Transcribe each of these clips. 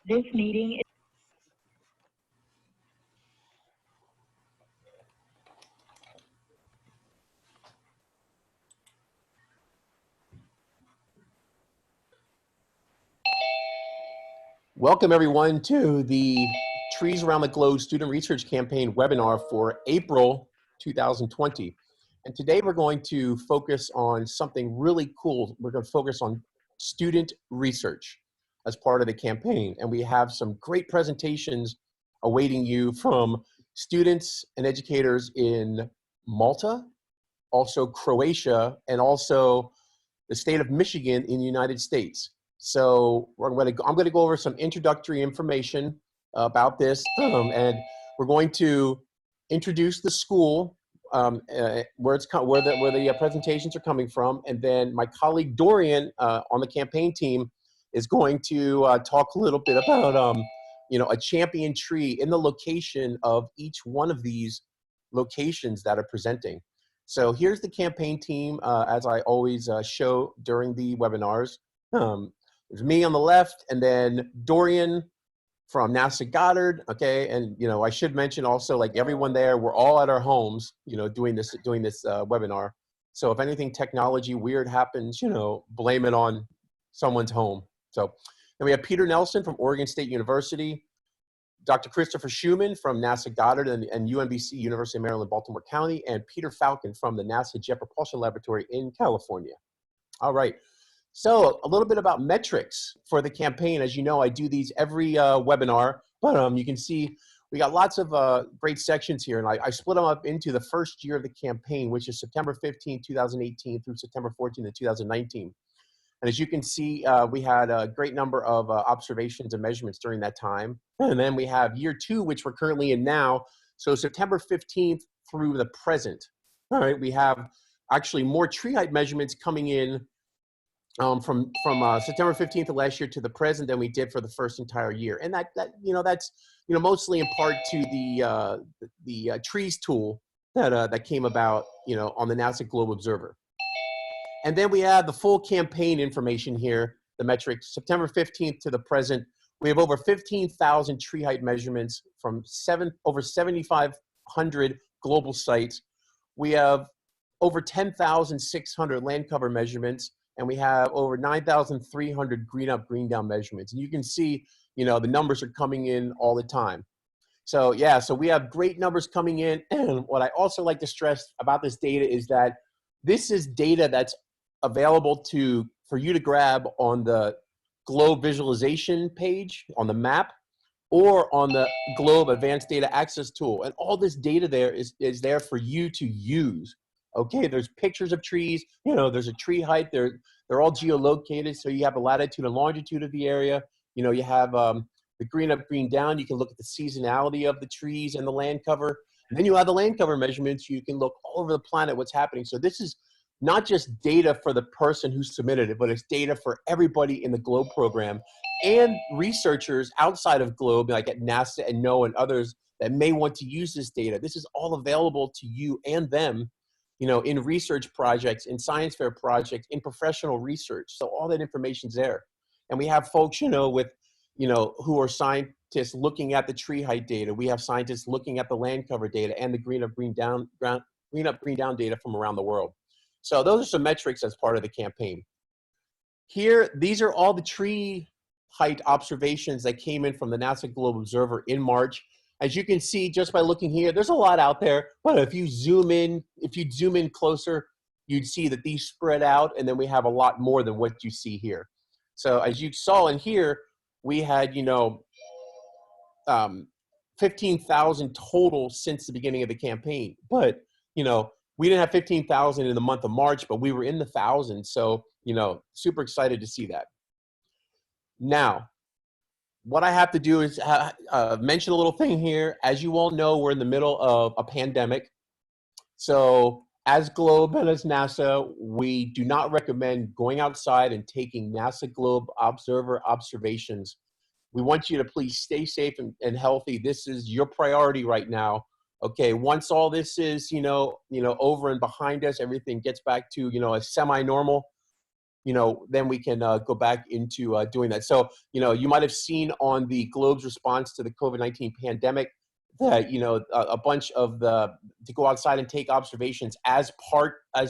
This meeting is Welcome everyone to the Trees Around the Globe Student Research Campaign webinar for April 2020. And today we're going to focus on something really cool. We're going to focus on student research as part of the campaign. And we have some great presentations awaiting you from students and educators in Malta, also Croatia, and also the state of Michigan in the United States. So I'm going to go over some introductory information about this, and we're going to introduce the school where the presentations are coming from, and then my colleague Dorian on the campaign team is going to talk a little bit about a champion tree in the location of each one of these locations that are presenting. So here's the campaign team, as I always show during the webinars. There's me on the left, and then Dorian from NASA Goddard, okay? And, I should mention also, like everyone there, we're all at our homes, doing this webinar. So if anything technology weird happens, blame it on someone's home. So then we have Peter Nelson from Oregon State University, Dr. Christopher Schumann from NASA Goddard and UMBC, University of Maryland, Baltimore County, and Peter Falcon from the NASA Jet Propulsion Laboratory in California. All right. So a little bit about metrics for the campaign. As you know, I do these every webinar, but you can see we got lots of great sections here, and I split them up into the first year of the campaign, which is September 15, 2018 through September 14 of 2019. And as you can see, we had a great number of observations and measurements during that time. And then we have year 2, which we're currently in now. So September 15th through the present. All right, we have actually more tree height measurements coming in from September 15th of last year to the present than we did for the first entire year. And that's mostly in part to the trees tool that came about on the NASA Globe Observer. And then we have the full campaign information here, the metrics, September 15th to the present. We have over 15,000 tree height measurements from over 7,500 global sites. We have over 10,600 land cover measurements, and we have over 9,300 green up, green down measurements. And you can see, the numbers are coming in all the time. So yeah, so we have great numbers coming in. And what I also like to stress about this data is that this is data that's available for you to grab on the Globe visualization page on the map or on the Globe Advanced Data Access tool. And all this data there is there for you to use. Okay, there's pictures of trees, there's a tree height, they're all geolocated, so you have the latitude and longitude of the area. You have the green up, green down, you can look at the seasonality of the trees and the land cover. And then you have the land cover measurements, you can look all over the planet what's happening. So this is not just data for the person who submitted it, but it's data for everybody in the Globe program and researchers outside of Globe, like at NASA and NOAA and others that may want to use this data. This is all available to you and them, in research projects, in science fair projects, in professional research. So all that information's there. And we have folks, who are scientists looking at the tree height data. We have scientists looking at the land cover data and the green up, green down data from around the world. So those are some metrics as part of the campaign. Here, these are all the tree height observations that came in from the NASA Globe Observer in March. As you can see, just by looking here, there's a lot out there, but if you zoom in closer, you'd see that these spread out, and then we have a lot more than what you see here. So as you saw in here, we had, 15,000 total since the beginning of the campaign. But, we didn't have 15,000 in the month of March, but we were in the thousands. So, super excited to see that. Now, what I have to do is mention a little thing here. As you all know, we're in the middle of a pandemic. So as Globe and as NASA, we do not recommend going outside and taking NASA Globe Observer observations. We want you to please stay safe and healthy. This is your priority right now. Okay, once all this is, over and behind us, everything gets back to, a semi-normal, then we can go back into doing that. So, you might have seen on the Globe's response to the COVID-19 pandemic that, a bunch of to go outside and take observations as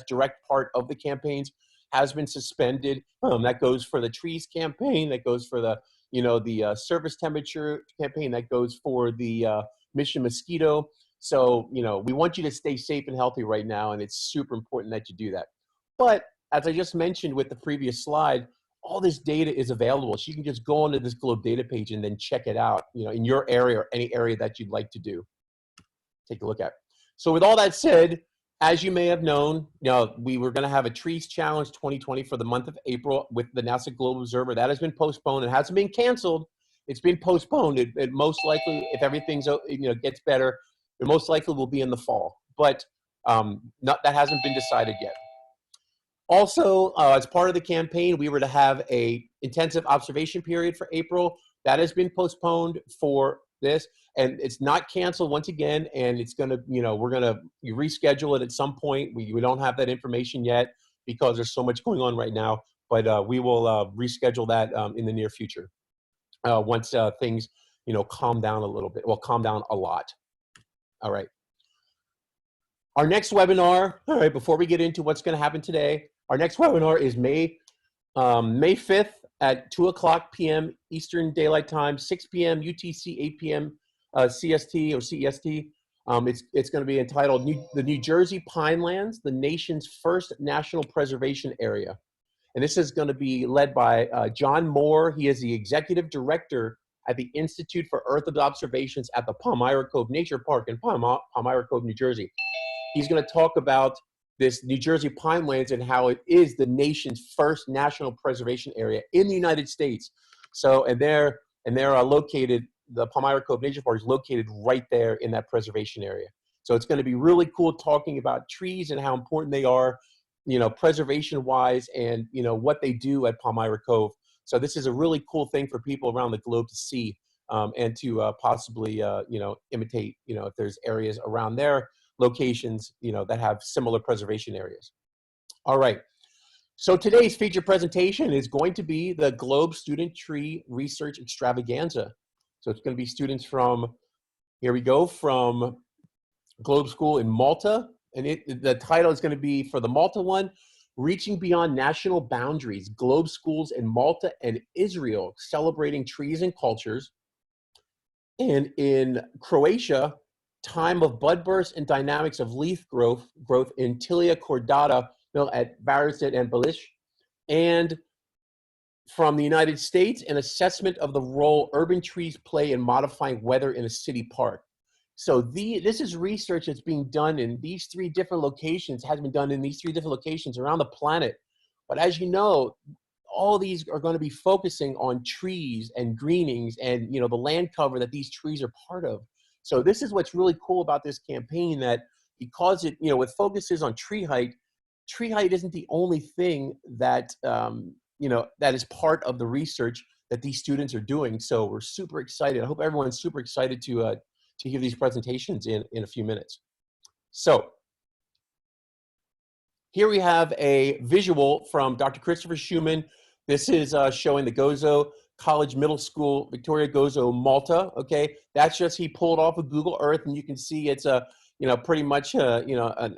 direct part of the campaigns has been suspended. That goes for the trees campaign, that goes for the surface temperature campaign, that goes for the Mission Mosquito. So, we want you to stay safe and healthy right now, and it's super important that you do that. But as I just mentioned with the previous slide, all this data is available. So you can just go onto this Globe data page and then check it out, in your area or any area that you'd like to take a look at. So with all that said, as you may have known, we were going to have a Trees Challenge 2020 for the month of April with the NASA Globe Observer. That has been postponed. It hasn't been canceled. It's been postponed. It most likely, if everything's gets better, it most likely will be in the fall. But that hasn't been decided yet. Also, as part of the campaign, we were to have a intensive observation period for April. That has been postponed for this, and it's not canceled once again, and it's gonna, we're gonna reschedule it at some point. We don't have that information yet because there's so much going on right now, but we will reschedule that in the near future once things, calm down a little bit. Well, calm down a lot. All right. Our next webinar, all right, before we get into what's gonna happen today, our next webinar is May 5th at 2:00 p.m. Eastern Daylight Time, 6 p.m. UTC, 8 p.m. CST or CEST. It's going to be entitled The New Jersey Pinelands, the Nation's First National Preservation Area. And this is going to be led by John Moore. He is the Executive Director at the Institute for Earth Observations at the Palmyra Cove Nature Park in Palmyra Cove, New Jersey. He's going to talk about this New Jersey pinelands and how it is the nation's first national preservation area in the United States. So, and they're located, the Palmyra Cove Nature Park is located right there in that preservation area. So it's going to be really cool talking about trees and how important they are, preservation-wise, and what they do at Palmyra Cove. So this is a really cool thing for people around the globe to see and to possibly, imitate, if there's areas around there locations, that have similar preservation areas. All right. So today's feature presentation is going to be the Globe Student Tree Research Extravaganza. So it's going to be students from, here we go, from Globe School in Malta. And the title is going to be, for the Malta one, Reaching Beyond National Boundaries, Globe Schools in Malta and Israel, Celebrating Trees and Cultures. And in Croatia, Time of Bud Burst and Dynamics of Leaf Growth in Tilia cordata at Barrett and Belish. And from the United States, an assessment of the role urban trees play in modifying weather in a city park. So this is research that's being done in these three different locations, has been done in these three different locations around the planet. But as you know, all these are going to be focusing on trees and greenings and the land cover that these trees are part of. So this is what's really cool about this campaign, that because it, with focuses on tree height isn't the only thing that, that is part of the research that these students are doing. So we're super excited. I hope everyone's super excited to hear these presentations in a few minutes. So here we have a visual from Dr. Christopher Schumann. This is showing the Gozo College Middle School, Victoria Gozo, Malta. Okay, that's just, he pulled off of Google Earth, and you can see it's a, pretty much an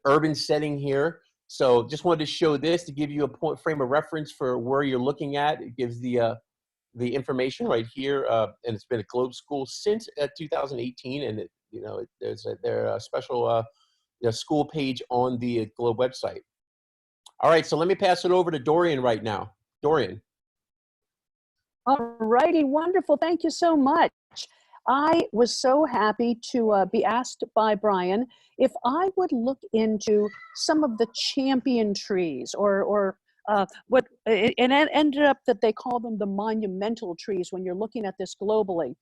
urban setting here. So just wanted to show this to give you a frame of reference for where you're looking at. It gives the information right here, and it's been a Globe School since 2018, and there's a special school page on the Globe website. All right, so let me pass it over to Dorian right now. Dorian. All righty, wonderful. Thank you so much. I was so happy to be asked by Brian if I would look into some of the champion trees, or what, and it ended up that they call them the monumental trees when you're looking at this globally.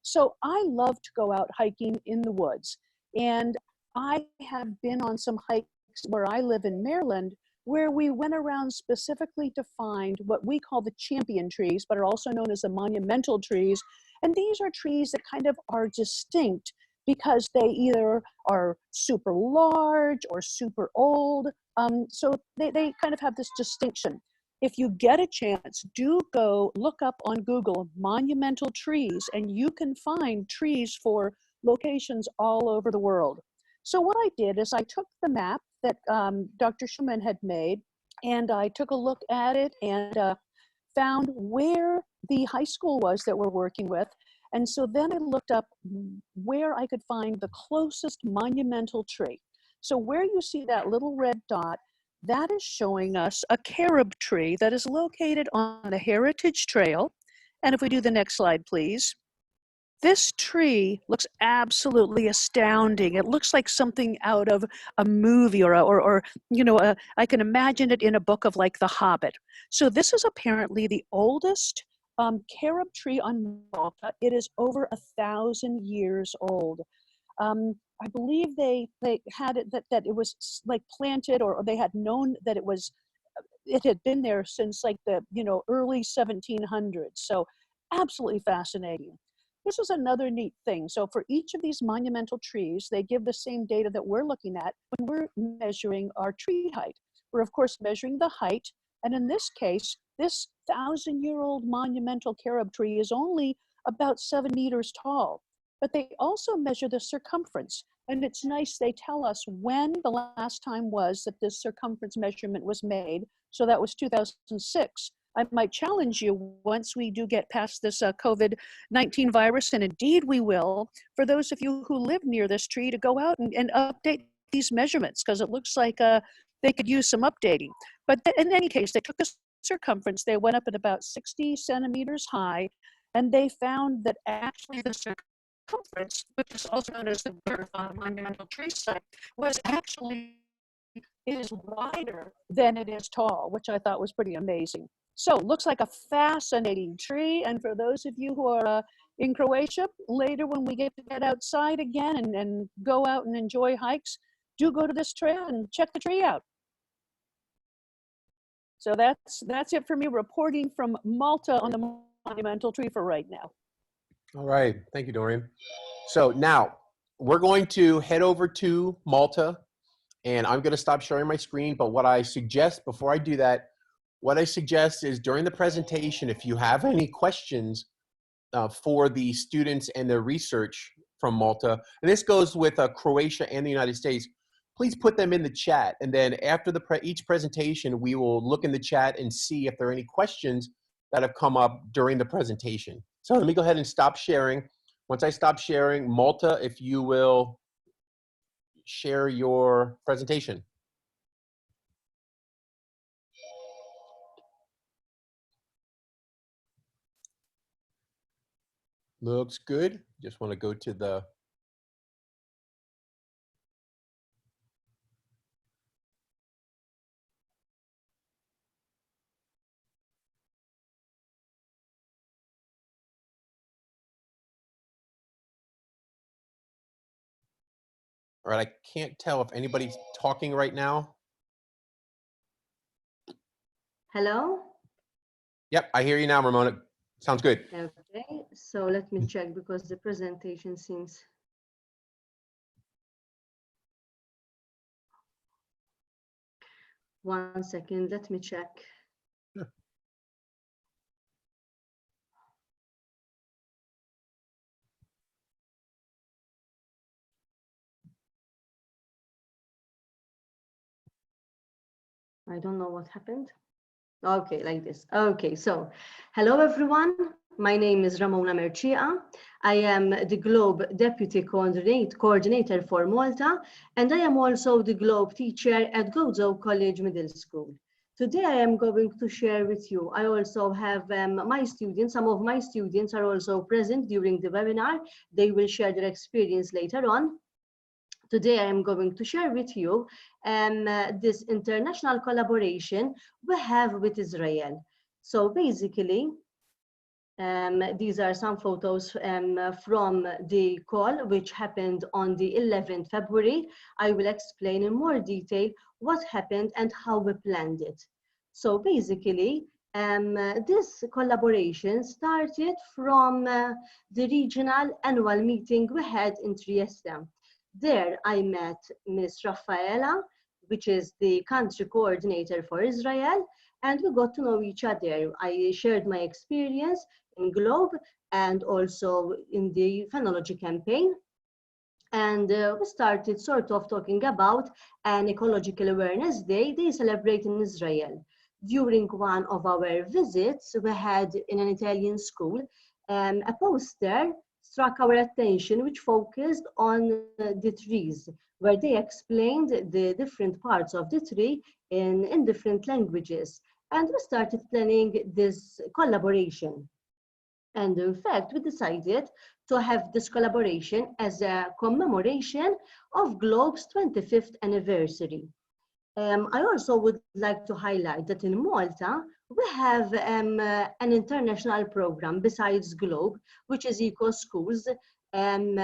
So I love to go out hiking in the woods, and I have been on some hikes where I live in Maryland, where we went around specifically to find what we call the champion trees, but are also known as the monumental trees. And these are trees that kind of are distinct because they either are super large or super old. So they kind of have this distinction. If you get a chance, do go look up on Google monumental trees, and you can find trees for locations all over the world. So what I did is I took the map that Dr. Schumann had made, and I took a look at it and found where the high school was that we're working with. And so then I looked up where I could find the closest monumental tree. So where you see that little red dot, that is showing us a carob tree that is located on a heritage trail. And if we do the next slide, please. This tree looks absolutely astounding. It looks like something out of a movie or you know, I can imagine it in a book of like The Hobbit. So this is apparently the oldest carob tree on Malta. It is over 1,000 years old. I believe they had it that it was like planted, or they had known that it had been there since like the early 1700s. So absolutely fascinating. This is another neat thing. So for each of these monumental trees, they give the same data that we're looking at when we're measuring our tree height. We're of course measuring the height, and in this case, this 1,000-year-old monumental carob tree is only about 7 meters tall. But they also measure the circumference, and it's nice, they tell us when the last time was that this circumference measurement was made. So that was 2006. I might challenge you, once we do get past this COVID-19 virus, and indeed we will, for those of you who live near this tree, to go out and update these measurements, because it looks like they could use some updating. But in any case, they took the circumference, they went up at about 60 centimeters high, and they found that actually the circumference, which is also known as the girth on a monumental tree site, was actually is wider than it is tall, which I thought was pretty amazing. So looks like a fascinating tree. And for those of you who are in Croatia, later when we get to get outside again and go out and enjoy hikes, do go to this trail and check the tree out. So that's it for me, reporting from Malta on the monumental tree for right now. All right, thank you, Dorian. So now we're going to head over to Malta, and I'm going to stop sharing my screen. But what I suggest before I do that, what I suggest is during the presentation, if you have any questions for the students and their research from Malta, and this goes with Croatia and the United States, please put them in the chat. And then after each presentation, we will look in the chat and see if there are any questions that have come up during the presentation. So let me go ahead and stop sharing. Once I stop sharing, Malta, if you will share your presentation. Looks good. Just want to go to the all right, I can't tell if anybody's talking right now. Hello? Yep, I hear you now, Ramona. Sounds good. Okay, so let me check because the presentation seems. One second, let me check. Sure. I don't know what happened. Okay, like this. Okay, so hello everyone. My name is Ramona Mercia. I am the Globe Deputy Coordinator for Malta, and I am also the Globe teacher at Gozo College Middle School. Today I am going to share with you. I also have my students, some of my students are also present during the webinar. They will share their experience later on. Today I am going to share with you this international collaboration we have with Israel. So basically, these are some photos from the call which happened on the 11th February. I will explain in more detail what happened and how we planned it. So basically, This collaboration started from the regional annual meeting we had in Trieste. There I met Ms. Raffaela, which is the country coordinator for Israel, and we got to know each other. I shared my experience in Globe and also in the phenology campaign. And we started sort of talking about an ecological awareness day they celebrate in Israel. During one of our visits, we had in an Italian school a poster struck our attention which focused on the trees, where they explained the different parts of the tree in different languages. And we started planning this collaboration. And in fact, we decided to have this collaboration as a commemoration of Globe's 25th anniversary. I also would like to highlight that in Malta, we have an international program besides Globe, which is Eco Schools. And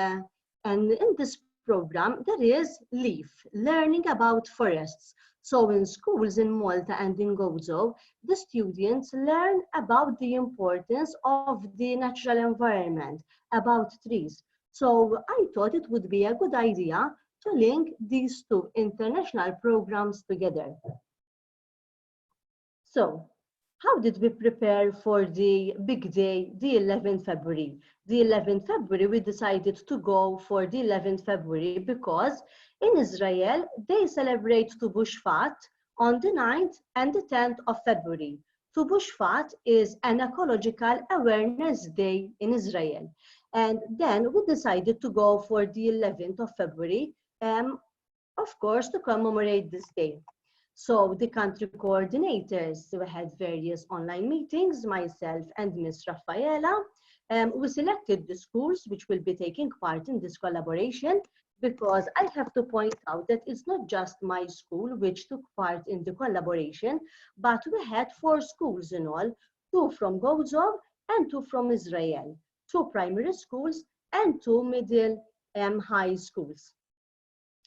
in this program, there is LEAF, Learning About Forests. So in schools in Malta and in Gozo, the students learn about the importance of the natural environment, about trees. So I thought it would be a good idea to link these two international programs together. So, how did we prepare for the big day, the 11th February? The 11th February, we decided to go for the 11th February because in Israel, they celebrate Tu B'Shvat on the 9th and the 10th of February. Tu B'Shvat is an ecological awareness day in Israel. And then we decided to go for the 11th of February, of course, to commemorate this day. So the country coordinators, we had various online meetings, myself and Ms. Raffaela. We selected the schools which will be taking part in this collaboration because I have to point out that it's not just my school which took part in the collaboration, but we had 4 schools in all, 2 from Gozo and 2 from Israel, 2 primary schools and 2 middle high schools.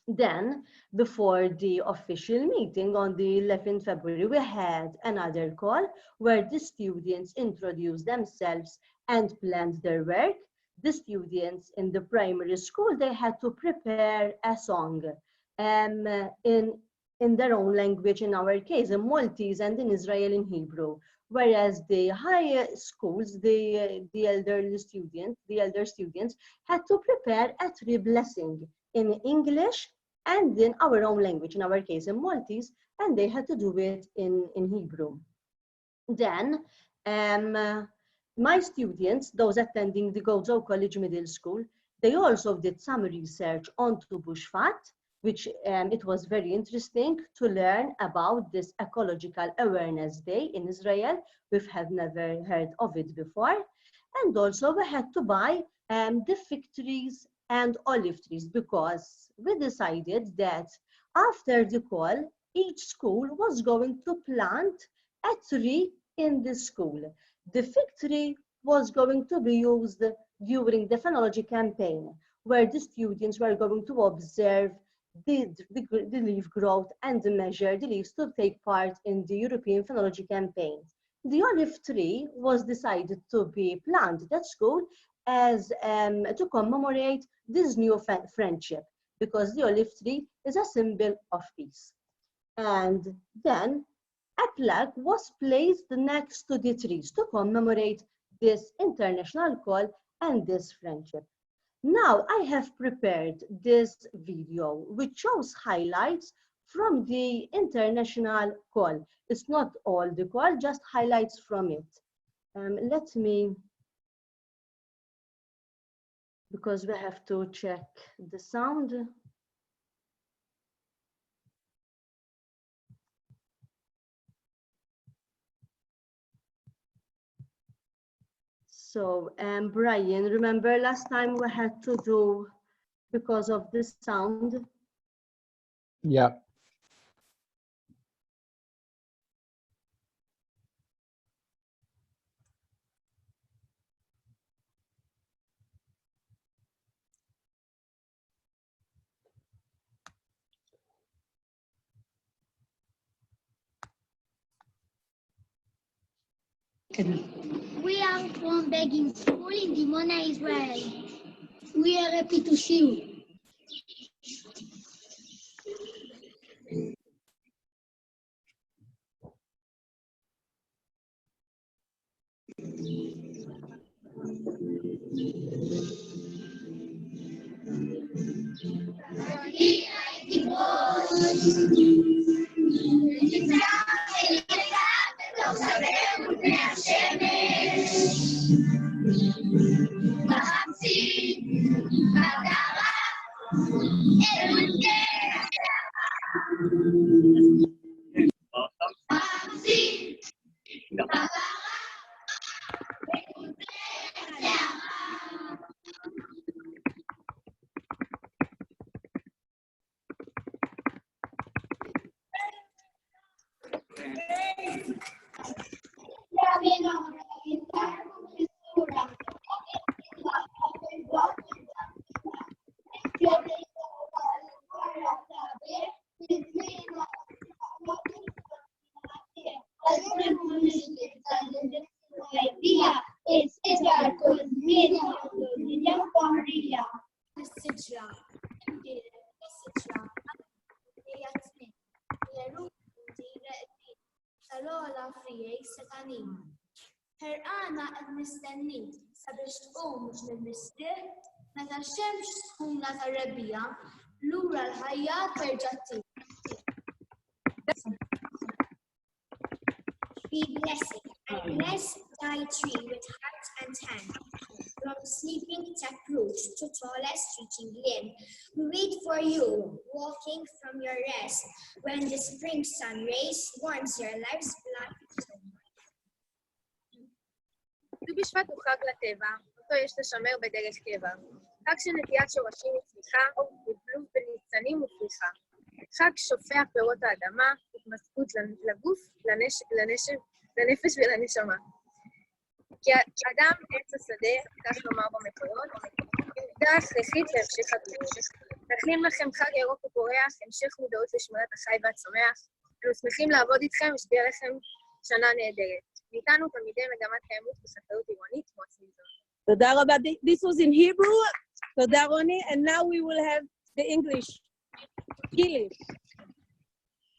Then, before the official meeting on the 11th February, we had another call where the students introduced themselves and planned their work. The students in the primary school, they had to prepare a song in their own language, in our case, in Maltese and in Israeli in Hebrew. Whereas the higher schools, the elder students had to prepare a tree blessing in English and in our own language, in our case in Maltese, and they had to do it in Hebrew. Then my students, those attending the Gozo College Middle School, they also did some research on Tu B'Shvat, which it was very interesting to learn about this ecological awareness day in Israel. We have never heard of it before. And also we had to buy the fig trees and olive trees because we decided that after the call, each school was going to plant a tree in the school. The fig tree was going to be used during the phenology campaign, where the students were going to observe the leaf growth and measure the leaves to take part in the European phenology campaign. The olive tree was decided to be planted at school as to commemorate this new friendship, because the olive tree is a symbol of peace. And then a plaque was placed next to the trees to commemorate this international call and this friendship. Now I have prepared this video which shows highlights from the international call. It's not all the call, just highlights from it. Let me, because we have to check the sound. So, Brian, remember last time we had to do because of the sound? Yeah. We are from Begin School in Dimona, Israel. We are happy to see you. Ħerqana qed nistennik sabiex tqum mhux mill-mistrieħ meta x-xemx sħuna tar-rebbija lura l-ħajja terġa' tieq. Be blessed. I bless thy tree with heart and hand. From sleeping taproot to tallest reaching limb, we wait for you, walking from your rest, when the spring sun rays warms your life's blood. ט"ו בשבט הוא חג לטבע, אותו יש לשמר בדרך קבע. חג של נטיית שורשים וצמיחה, ובלוב בניצנים ופריחה. חג שופע פירות האדמה, התמסכות לגוף, לנפש ולנשמה. כי האדם עץ השדה, כך נאמר במקורות, עובדה הכרחית להמשך הבריאות. נכין לכם חג ירוק ופורח, המשך מודעות לשמירת החי והצומח. אנו שמחים לעבוד איתכם ושתהיה לכם שנה נהדרת. מאיתנו תלמידי מגמת קיימות בחקלאות עירונית מועצה אזורית. תודה רבה. This was in Hebrew. תודה רוני. And now we will have the English. English.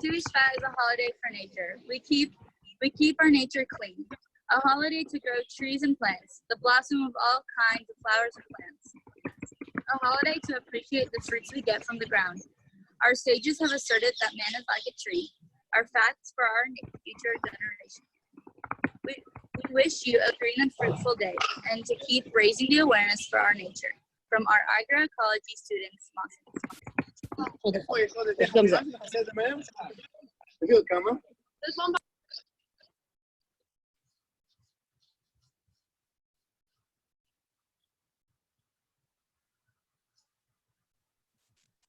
ט"ו בשבט is a holiday for nature. We keep our nature clean. A holiday to grow trees and plants, the blossom of all kinds of flowers and plants. A holiday to appreciate the fruits we get from the ground. Our sages have asserted that man is like a tree. Our facts for our future generation. We wish you a green and fruitful day, and to keep raising the awareness for our nature. From our agroecology students, Malta.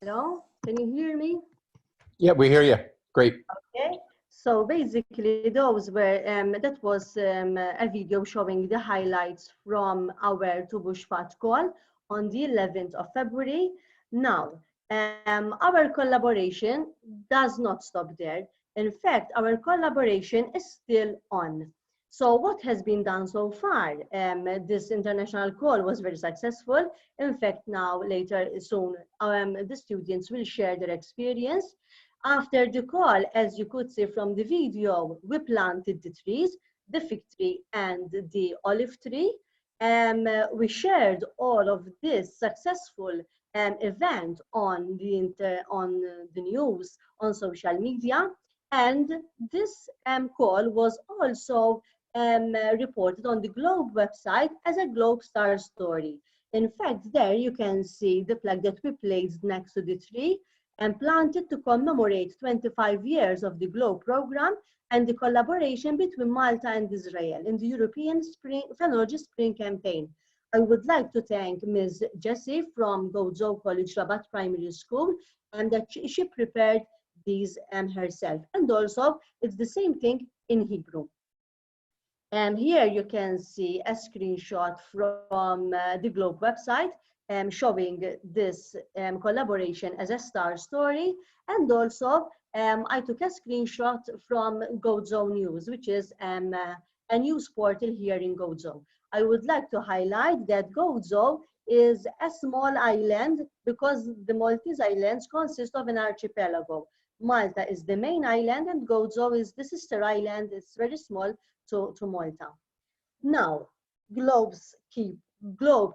Hello, can you hear me? Yeah, we hear you. Great. Okay. So basically, those were that was a video showing the highlights from our To Bushpat call on the 11th of February. Now, our collaboration does not stop there. In fact, our collaboration is still on. So what has been done so far? This international call was very successful. In fact, now later soon, the students will share their experience. After the call, as you could see from the video, we planted the trees, the fig tree and the olive tree. We shared all of this successful event on the news, on social media. And this call was also reported on the Globe website as a Globe Star story. In fact, there you can see the plaque that we placed next to the tree and planted to commemorate 25 years of the Globe program and the collaboration between Malta and Israel in the European Phenology Spring campaign. I would like to thank Ms. Jessie from Gozo College Rabat Primary School and that she prepared these herself. And also, it's the same thing in Hebrew. And here you can see a screenshot from the Globe website showing this collaboration as a star story. And also, I took a screenshot from Gozo News, which is a a news portal here in Gozo. I would like to highlight that Gozo is a small island because the Maltese islands consist of an archipelago. Malta is the main island and Gozo is the sister island. It's very small to Malta. Now, Globe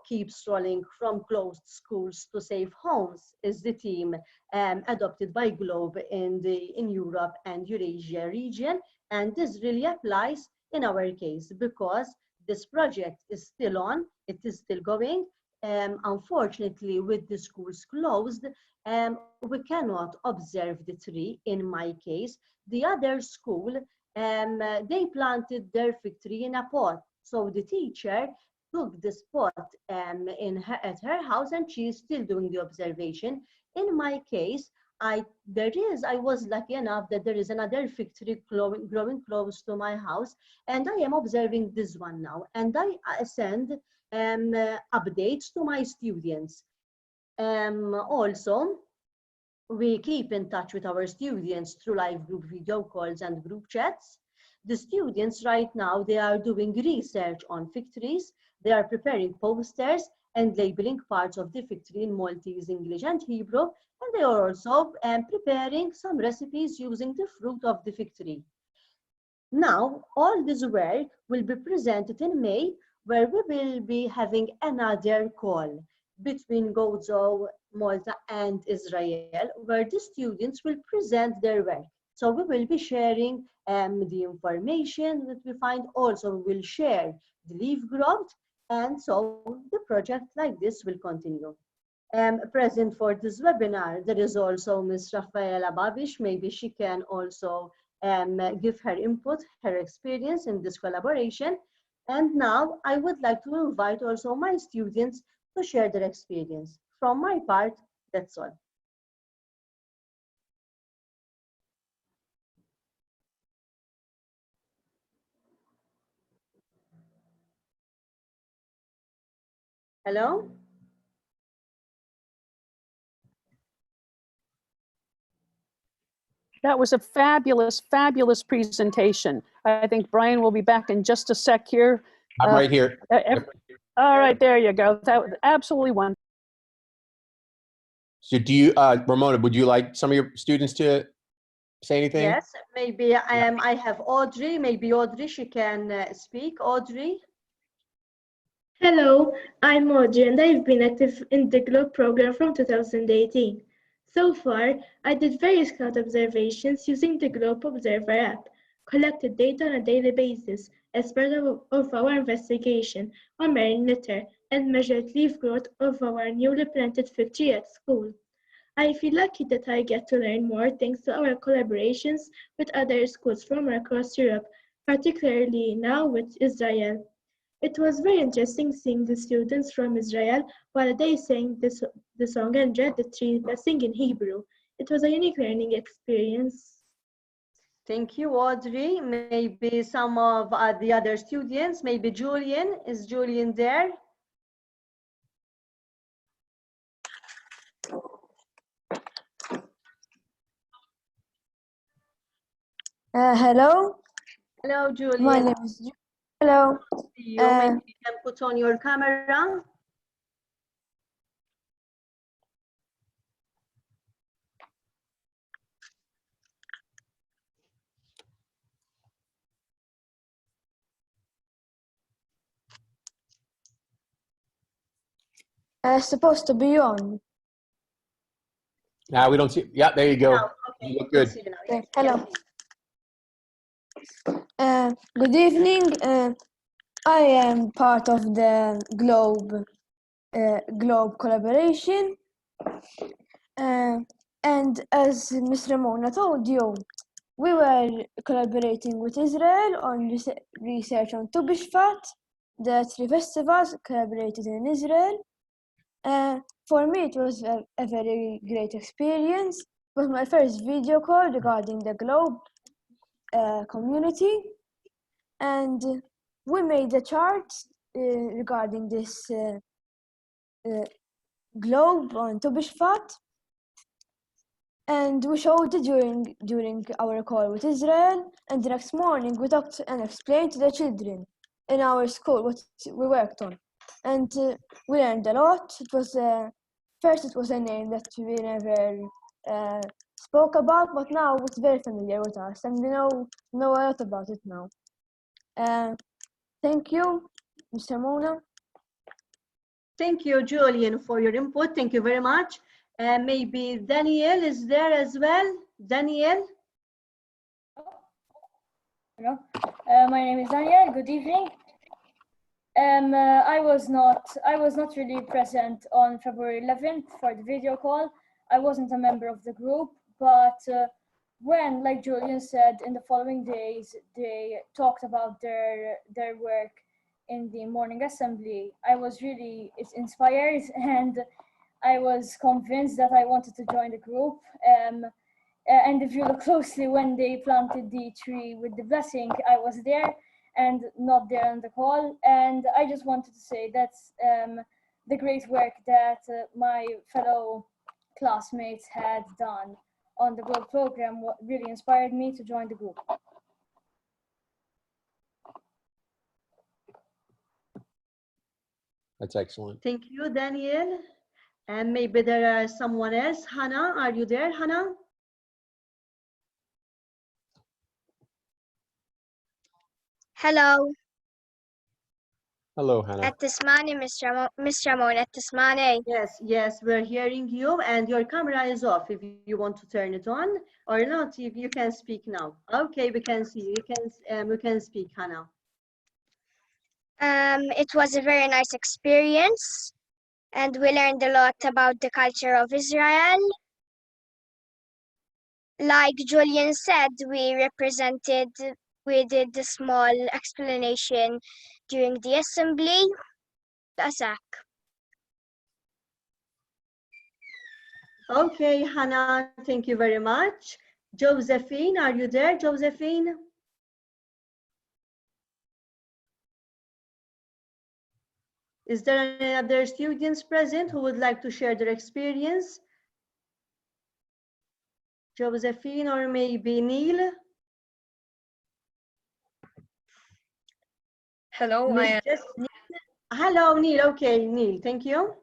keeps rolling from closed schools to safe homes is the theme adopted by Globe in Europe and Eurasia region. And this really applies in our case because this project is still on, it is still going. Unfortunately, with the schools closed, we cannot observe the tree in my case. The other school, they planted their fig tree in a pot. So the teacher took the spot at her house and she is still doing the observation. In my case, I was lucky enough that there is another fig tree growing close to my house, and I am observing this one now. And I send updates to my students. Also, we keep in touch with our students through live group video calls and group chats. The students right now, they are doing research on fig trees. They are preparing posters and labeling parts of the fig tree in Maltese, English, and Hebrew. And they are also preparing some recipes using the fruit of the fig tree. Now, all this work will be presented in May, where we will be having another call between Gozo, Malta, and Israel, where the students will present their work. So we will be sharing the information that we find. Also, we will share the leaf growth, and so the project like this will continue. Present for this webinar, there is also Ms. Rafaela Babish. Maybe she can also give her input, her experience in this collaboration. And now I would like to invite also my students to share their experience. From my part, that's all. Hello? That was a fabulous, fabulous presentation. I think Brian will be back in just a sec here. I'm right here. All right, there you go. That was absolutely wonderful. So do you, Ramona, would you like some of your students to say anything? Yes, maybe I have Audrey. Maybe Audrey, she can speak. Audrey? Hello, I'm Audrey and I've been active in the GLOBE program from 2018. So far, I did various cloud observations using the GLOBE Observer app, collected data on a daily basis as part of our investigation on marine litter, and measured leaf growth of our newly planted fig tree at school. I feel lucky that I get to learn more thanks to our collaborations with other schools from across Europe, particularly now with Israel. It was very interesting seeing the students from Israel while they sang the song and read the tree blessing in Hebrew. It was a unique learning experience. Thank you, Audrey. Maybe some of the other students, maybe Julian. Is Julian there? Hello. Hello, Julian. My name is Julian. Hello. You maybe you can put on your camera. Supposed to be on. Now we don't see. Yeah, there you go. No, okay, You look good. see you now. Okay. Hello. Good evening. I am part of the Globe collaboration. And as Ms. Ramona told you, we were collaborating with Israel on research on Tu Bishvat, the three festivals collaborated in Israel. For me, it was a very great experience. It was my first video call regarding the Globe community. And we made a chart regarding this Globe on Tu Bishvat. And we showed it during our call with Israel, and the next morning we talked and explained to the children in our school what we worked on. And we learned a lot. It was first it was a name that we never spoke about, but now it's very familiar with us, and we know a lot about it now. Thank you, Mr. Mona. Thank you, Julian, for your input. Thank you very much. Maybe Daniel is there as well. Daniel? Hello, my name is Daniel. Good evening. I was not really present on February 11th for the video call. I wasn't a member of the group, but when, like Julian said, in the following days they talked about their work in the morning assembly, I was really inspired, and I was convinced that I wanted to join the group. And if you look closely, when they planted the tree with the blessing, I was there and not there on the call. And I just wanted to say that's the great work that my fellow classmates had done on the Globe program. What really inspired me to join the group. That's excellent. Thank you, Daniel. And maybe there are someone else. Hannah, are you there, Hannah? Hello. Hello, Hannah. Attismani, Miss Ramon, Attismani. Yes, we're hearing you, and your camera is off. If you want to turn it on or not, you can speak now. Okay, we can see you. We can speak, Hannah. It was a very nice experience, and we learned a lot about the culture of Israel. Like Julian said, we did a small explanation during the assembly. Asak. Okay, Hannah, thank you very much. Josephine, are you there, Josephine? Is there any other students present who would like to share their experience? Josephine or maybe Neil? Hello, Hello, Neil. Okay, Neil, thank you.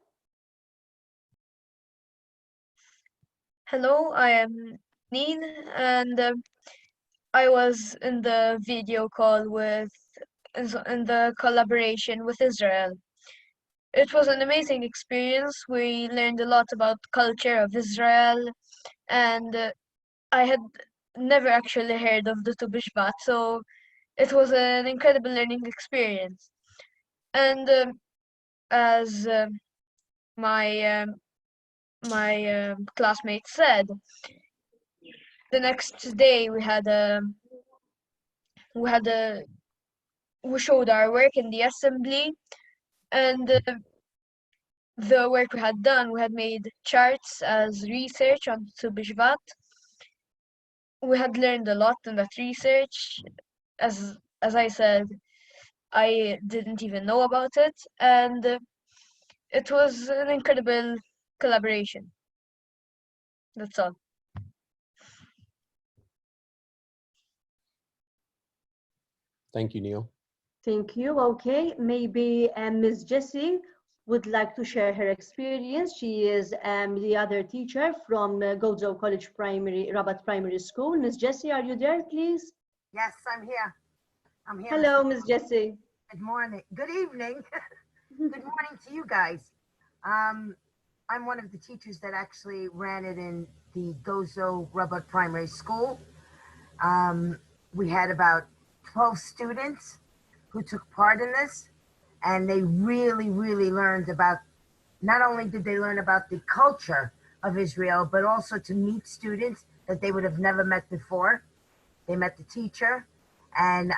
Hello, I am Neen, and I was in the video call in the collaboration with Israel. It was an amazing experience. We learned a lot about culture of Israel, and I had never actually heard of the Tu B'Shvat, so it was an incredible learning experience. And as my classmate said, the next day we showed our work in the assembly, and the work we had done, we had made charts as research on Tu B'Shvat. We had learned a lot in that research. As I said, I didn't even know about it, and it was an incredible collaboration. That's all. Thank you, Neil. Thank you. Okay, maybe Ms. Jessie would like to share her experience. She is the other teacher from Gozo College Rabat Primary School. Ms. Jessie, are you there, please? Yes, I'm here. I'm here. Hello, Ms. Jessie. Good morning. Good evening. Good morning to you guys. I'm one of the teachers that actually ran it in the Gozo Rabat Primary School. We had about 12 students who took part in this, and they really learned about, not only did they learn about the culture of Israel, but also to meet students that they would have never met before. They met the teacher, and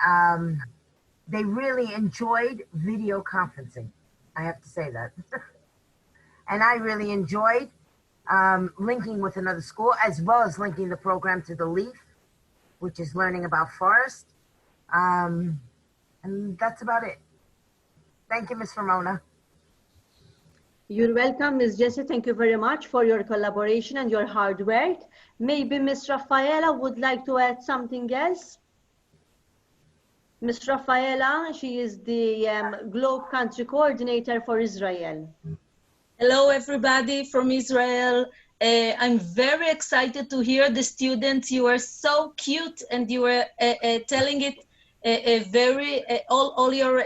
they really enjoyed video conferencing. I have to say that. And I really enjoyed linking with another school, as well as linking the program to the LEAF, which is learning about forest. And that's about it. Thank you, Ms. Ramona. You're welcome, Ms. Jessie. Thank you very much for your collaboration and your hard work. Maybe Ms. Rafaela would like to add something else. Ms. Rafaela, she is the Globe Country Coordinator for Israel. Hello, everybody from Israel. I'm very excited to hear the students. You are so cute, and you were telling it all your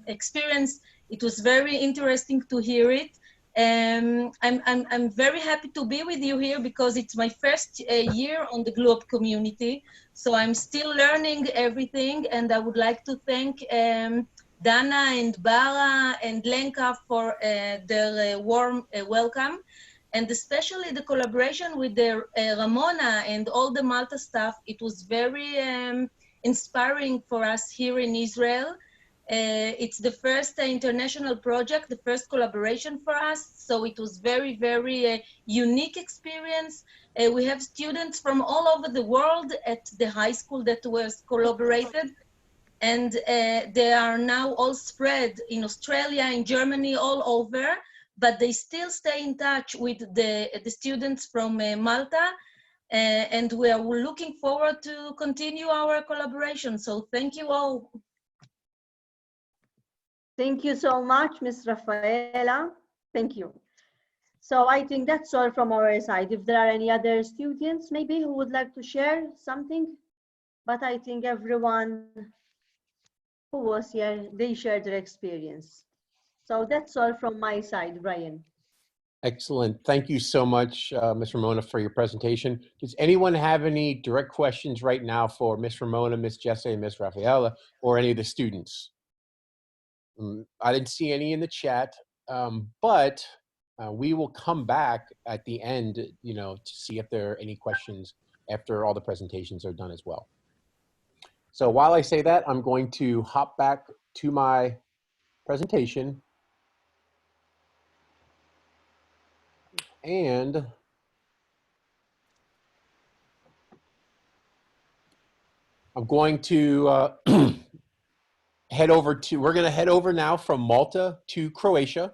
experience. It was very interesting to hear it. I'm very happy to be with you here because it's my first year on the Globe community. So I'm still learning everything, and I would like to thank Dana and Bara and Lenka for their warm welcome, and especially the collaboration with the Ramona and all the Malta staff. It was very inspiring for us here in Israel. It's the first international project, the first collaboration for us, so it was very, very unique experience. We have students from all over the world at the high school that was collaborated, and they are now all spread in Australia, in Germany, all over, but they still stay in touch with the students from Malta, and we are looking forward to continue our collaboration. So thank you all. Thank you so much, Ms. Rafaela. Thank you. So I think that's all from our side. If there are any other students maybe who would like to share something, but I think everyone who was here, they shared their experience. So that's all from my side, Brian. Excellent. Thank you so much, Ms. Ramona, for your presentation. Does anyone have any direct questions right now for Ms. Ramona, Ms. Jessie, and Ms. Rafaela, or any of the students? I didn't see any in the chat, but we will come back at the end, to see if there are any questions after all the presentations are done as well. So while I say that, I'm going to hop back to my presentation. And I'm going to we're going to head over now from Malta to Croatia.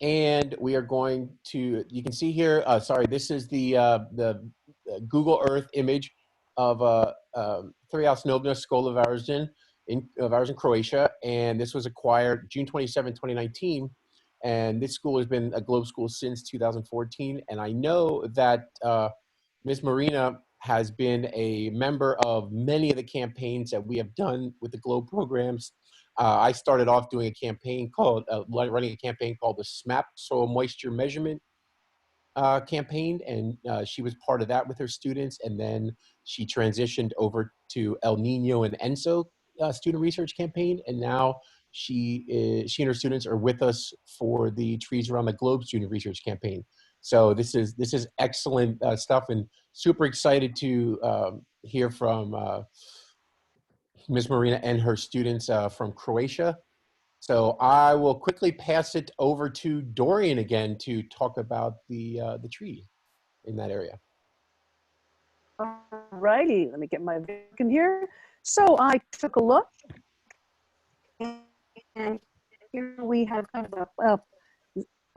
And we are going to, you can see here, sorry, this is the Google Earth image of Three-Osnovna School of Varaždin in Croatia. And this was acquired June 27, 2019. And this school has been a Globe school since 2014. And I know that Ms. Marina has been a member of many of the campaigns that we have done with the Globe programs. I started off doing a campaign called, running a campaign called the SMAP, Soil Moisture Measurement campaign, and she was part of that with her students, and then she transitioned over to El Nino and ENSO student research campaign, and now she and her students are with us for the Trees Around the Globe student research campaign. So this is excellent stuff, and super excited to hear from Ms. Marina and her students from Croatia. So I will quickly pass it over to Dorian again to talk about the tree in that area. All righty, let me get my beacon here. So I took a look, and here we have kind of a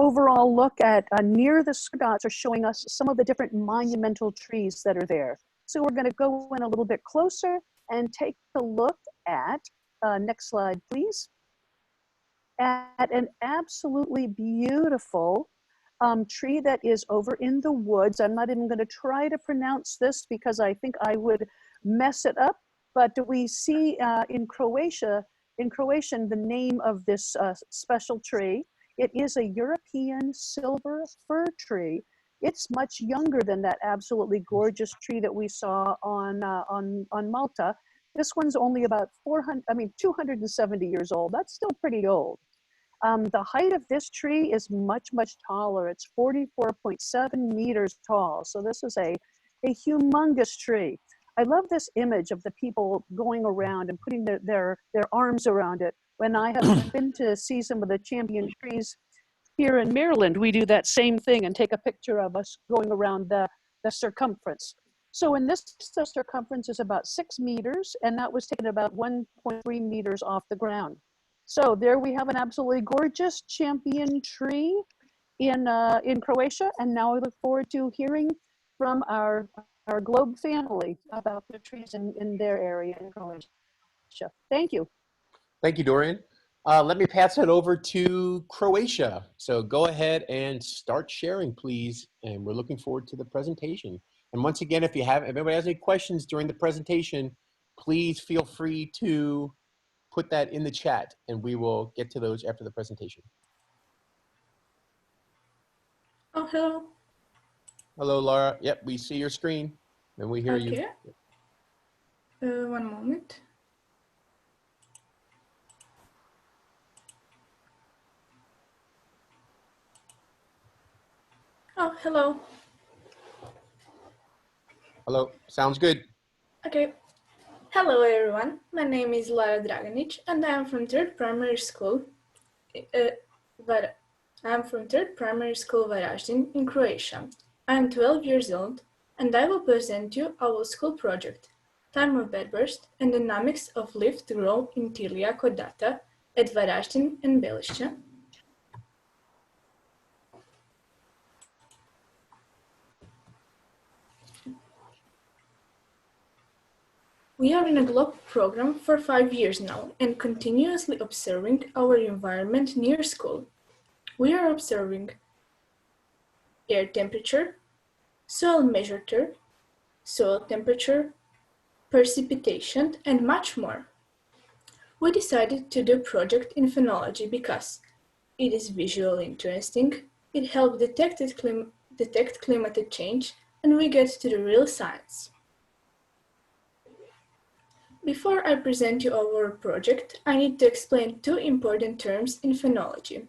overall look at near the dots are showing us some of the different monumental trees that are there. So we're going to go in a little bit closer and take a look at, next slide, please, at an absolutely beautiful tree that is over in the woods. I'm not even going to try to pronounce this because I think I would mess it up, but we see in Croatian, the name of this special tree. It is a European silver fir tree. It's much younger than that absolutely gorgeous tree that we saw on Malta. This one's only about 270 years old. That's still pretty old. The height of this tree is much, much taller. It's 44.7 meters tall. So this is a humongous tree. I love this image of the people going around and putting their arms around it. When I have been to see some of the champion trees here in Maryland, we do that same thing and take a picture of us going around the circumference. So in this, the circumference is about 6 meters, and that was taken about 1.3 meters off the ground. So there we have an absolutely gorgeous champion tree in Croatia, and now I look forward to hearing from our Globe family about the trees in their area in Croatia. Thank you. Thank you, Dorian. Let me pass it over to Croatia. So go ahead and start sharing, please. And we're looking forward to the presentation. And once again, if anybody has any questions during the presentation, please feel free to put that in the chat and we will get to those after the presentation. Oh, hello. Hello, Laura. Yep, we see your screen and we hear you. One moment. Oh, hello. Hello, sounds good. Okay. Hello, everyone. My name is Lara Draganic, and I am from 3rd Primary School. Varaždin in Croatia. I am 12 years old, and I will present you our school project, Time of Bedburst and Dynamics of Leaf Growth in Tilia Cordata at Varaždin and Belišće. We are in a GLOBE program for 5 years now and continuously observing our environment near school. We are observing air temperature, soil moisture, soil temperature, precipitation, and much more. We decided to do a project in phenology because it is visually interesting, it helps detect climate change, and we get to the real science. Before I present you our project, I need to explain 2 important terms in phenology: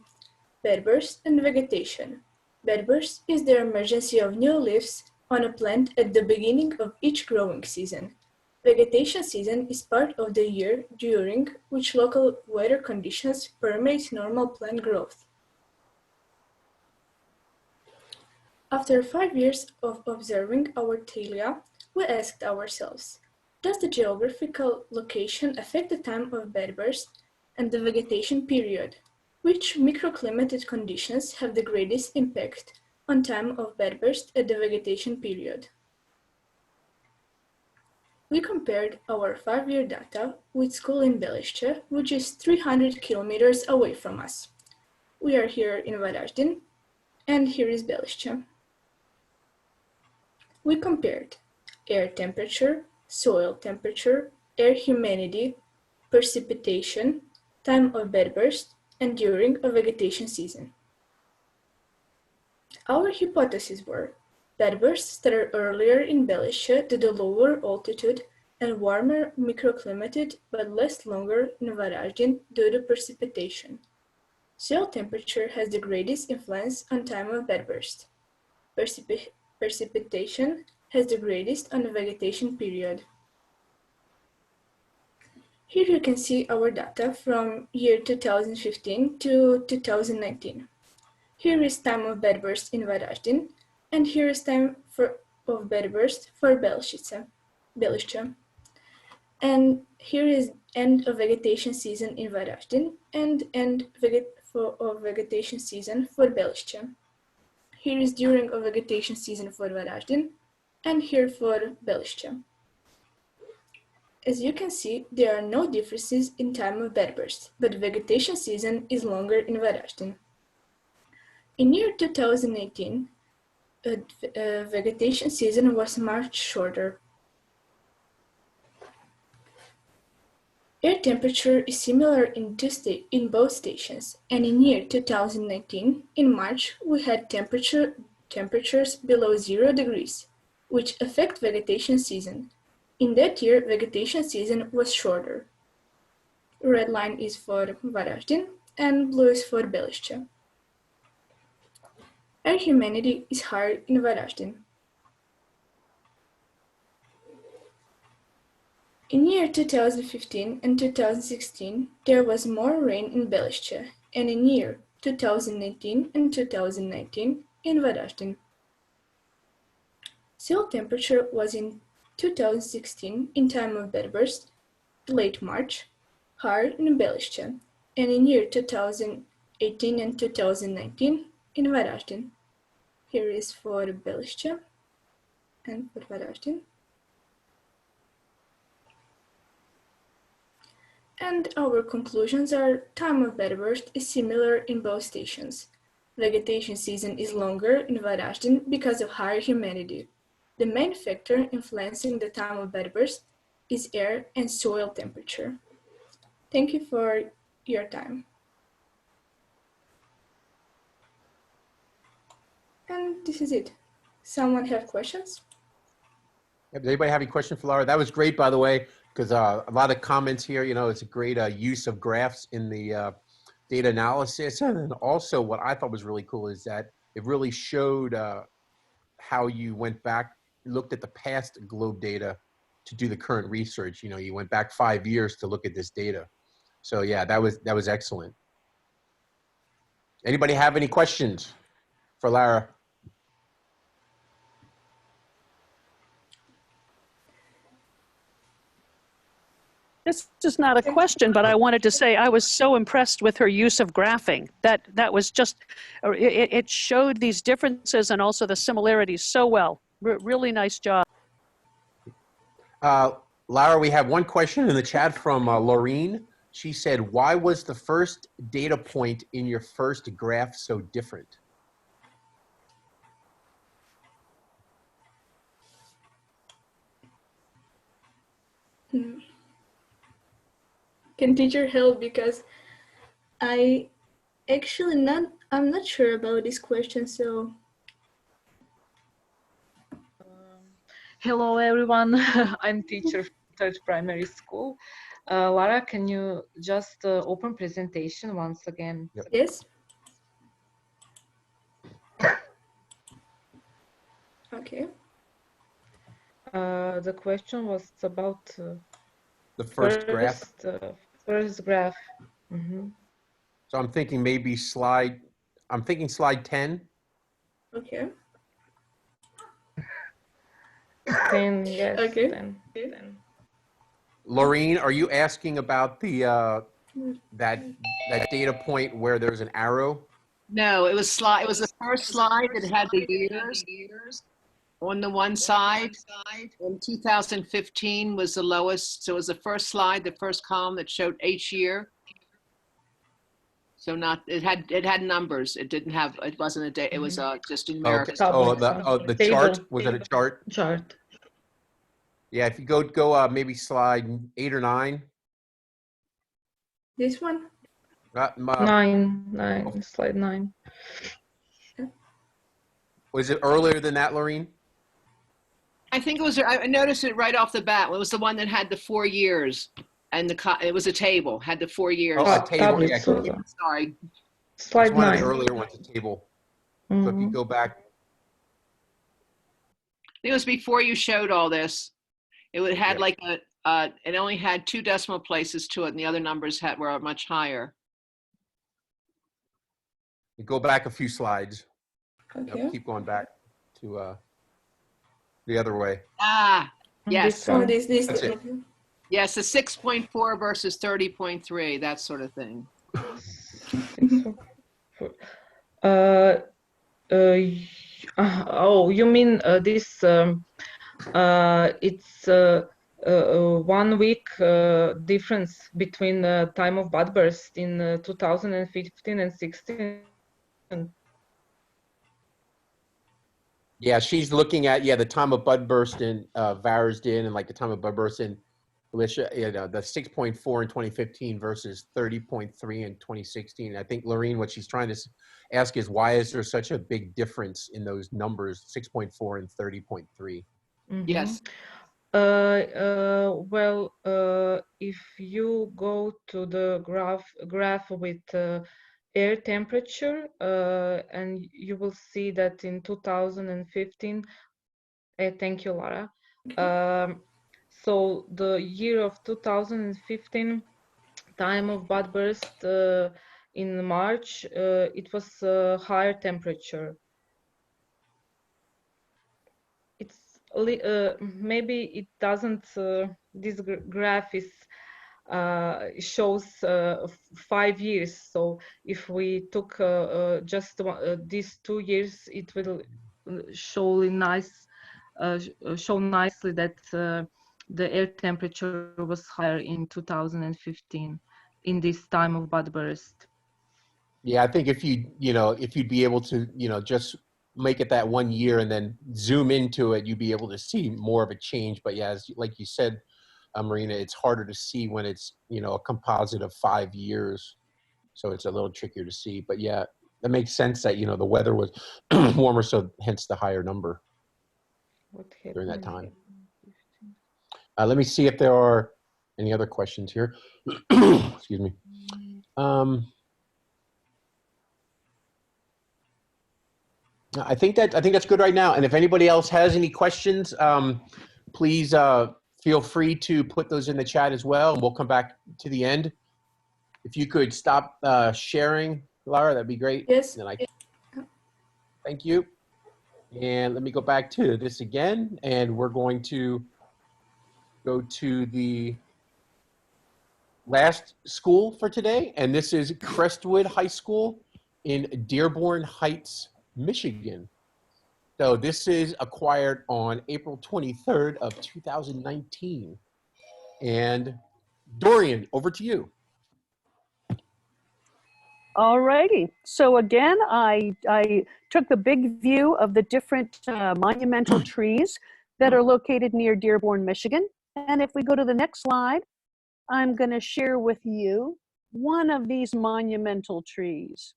bedburst and vegetation. Bedburst is the emergence of new leaves on a plant at the beginning of each growing season. Vegetation season is part of the year during which local weather conditions permit normal plant growth. After 5 years of observing our tilia, we asked ourselves, does the geographical location affect the time of bedburst and the vegetation period? Which microclimatic conditions have the greatest impact on time of bedburst at the vegetation period? We compared our 5-year data with school in Belišće, which is 300 kilometers away from us. We are here in Varaždin, and here is Belišće. We compared air temperature, soil temperature, air humidity, precipitation, time of bedburst, and during a vegetation season. Our hypotheses were bedbursts started earlier in Belišće due to lower altitude and warmer microclimated but less longer in Varaždin due to precipitation. Soil temperature has the greatest influence on time of bedburst. Precipitation has the greatest on the vegetation period. Here you can see our data from year 2015 to 2019. Here is time of bedburst in Varaždin, and here is time of bedburst for Belišće. And here is end of vegetation season in Varaždin and end of vegetation season for Belišće. Here is during a vegetation season for Varaždin, and here for Belišće. As you can see, there are no differences in time of bedburst, but vegetation season is longer in Varaždin. In year 2018, vegetation season was much shorter. Air temperature is similar in both stations, and in year 2019, in March, we had temperatures below 0 degrees, which affect vegetation season. In that year, vegetation season was shorter. Red line is for Varaždin, and blue is for Belišće. Air humidity is higher in Varaždin. In year 2015 and 2016, there was more rain in Belišće, and in year 2018 and 2019 in Varaždin. Soil temperature was in 2016 in time of bedburst, late March, higher in Belišće, and in year 2018 and 2019 in Varaždin. Here is for Belgium and for Varaždin. And our conclusions are time of bedburst is similar in both stations. Vegetation season is longer in Varaždin because of higher humidity. The main factor influencing the time of bedburst is air and soil temperature. Thank you for your time. And this is it. Someone have questions? Does anybody have any question for Laura? That was great, by the way, because a lot of comments here, you know, it's a great use of graphs in the data analysis. And then also what I thought was really cool is that it really showed how you went back, looked at the past globe data to do the current research. You know, you went back 5 years to look at this data. So yeah, that was excellent. Anybody have any questions for Lara? This is not a question, but I wanted to say I was so impressed with her use of graphing. That was just, it showed these differences and also the similarities so well. Really nice job. Lara, we have one question in the chat from Laureen. She said, why was the first data point in your first graph so different? Can teacher help, because I'm not sure about this question, so. Hello everyone, I'm teacher third primary school. Lara, can you just open presentation once again? Yep. Yes. Okay. The question was about The first graph. First graph. So I'm thinking maybe slide 10. Okay. 10, yes. Okay. 10. Laureen, are you asking about the that data point where there's an arrow? No, it was the first slide that had the years on the one side. And 2015 was the lowest. So it was the first slide, the first column that showed each year. So it had numbers. It wasn't a day. It was just numeric. Okay. Oh, the chart. Was it a chart? Chart. Yeah, if you go maybe slide 8 or 9. This one? 9, slide 9. Was it earlier than that, Laureen? I think it was. I noticed it right off the bat. It was the one that had the 4 years, and it was a table, had the 4 years. Oh, a table. Yeah, sorry. Slide it's one 9. of the earlier ones, a table. So if you go back. I think it was before you showed all this. It had like it only had 2 decimal places to it, and the other numbers were much higher. You go back a few slides. Okay. Yep, keep going back to the other way. Ah, yes. This. That's it. Yes, the 6.4 versus 30.3, that sort of thing. Oh, you mean this? It's 1 week difference between the time of bud burst in 2015 and 16. Yeah, she's looking at the time of bud burst in Varaždin and like the time of bud burst in Croatia, the 6.4 in 2015 versus 30.3 in 2016. I think Laureen, what she's trying to ask is why is there such a big difference in those numbers, 6.4 and 30.3? Yes. Well, if you go to the graph with air temperature, and you will see that in 2015, thank you, Lara. So the year of 2015, time of bud burst in March, it was higher temperature. It's maybe it doesn't. This graph is shows 5 years. So if we took just these 2 years, it will show nicely that the air temperature was higher in 2015 in this time of bud burst. Yeah, I think if you'd be able to, just make it that 1 year and then zoom into it, you'd be able to see more of a change. But yeah, like you said, Marina, it's harder to see when it's, a composite of 5 years. So it's a little trickier to see. But yeah, that makes sense that, the weather was warmer, so hence the higher number during that time. Let me see if there are any other questions here. Excuse me. I think that's good right now. And if anybody else has any questions, please feel free to put those in the chat as well, and we'll come back to the end. If you could stop sharing, Laura, that'd be great. Yes. And then thank you. And let me go back to this again, and we're going to go to the last school for today, and this is Crestwood High School in Dearborn Heights, Michigan. So this is acquired on April 23rd of 2019. And Dorian, over to you. All righty. So again, I took the big view of the different monumental trees that are located near Dearborn, Michigan. And if we go to the next slide, I'm going to share with you one of these monumental trees.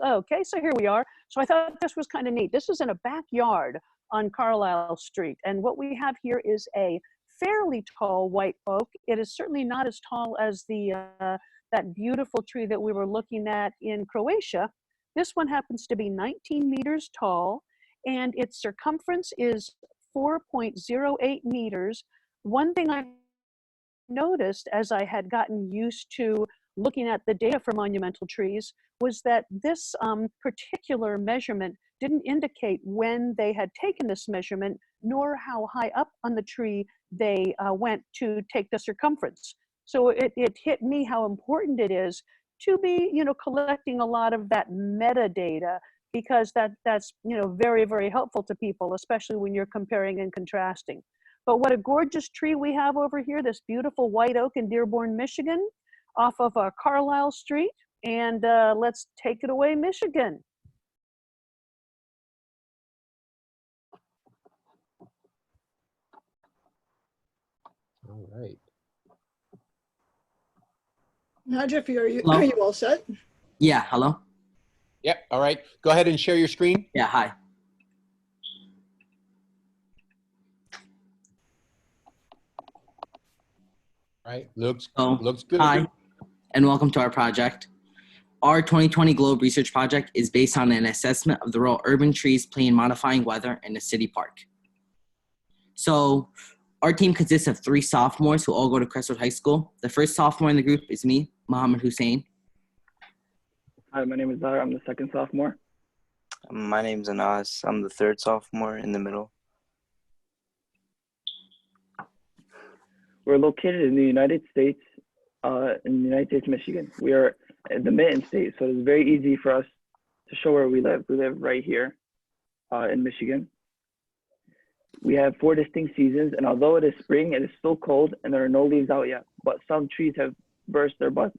Okay, so here we are. So I thought this was kind of neat. This is in a backyard on Carlisle Street. And what we have here is a fairly tall white oak. It is certainly not as tall as that beautiful tree that we were looking at in Croatia. This one happens to be 19 meters tall, and its circumference is 4.08 meters. One thing I noticed as I had gotten used to looking at the data for monumental trees was that this particular measurement didn't indicate when they had taken this measurement, nor how high up on the tree they went to take the circumference. So it hit me how important it is to be, collecting a lot of that metadata, because that's very, very helpful to people, especially when you're comparing and contrasting. But what a gorgeous tree we have over here, this beautiful white oak in Dearborn, Michigan, off of Carlisle Street. And let's take it away, Michigan. All right. Now, Jeffy, are you all set? Yeah, hello? Yep, all right. Go ahead and share your screen. Yeah, hi. Right, looks good. Hi, and welcome to our project. Our 2020 Globe Research Project is based on an assessment of the role urban trees play in modifying weather in a city park. So our team consists of 3 sophomores who all go to Crestwood High School. The first sophomore in the group is me, Mohammed Hussein. Hi, my name is Zahra. I'm the second sophomore. My name's Anas. I'm the third sophomore in the middle. We're located in the United States, Michigan. We are in the Mitten State, so it's very easy for us to show where we live. We live right here in Michigan. We have 4 distinct seasons, and although it is spring, it is still cold, and there are no leaves out yet. But some trees have burst their buds.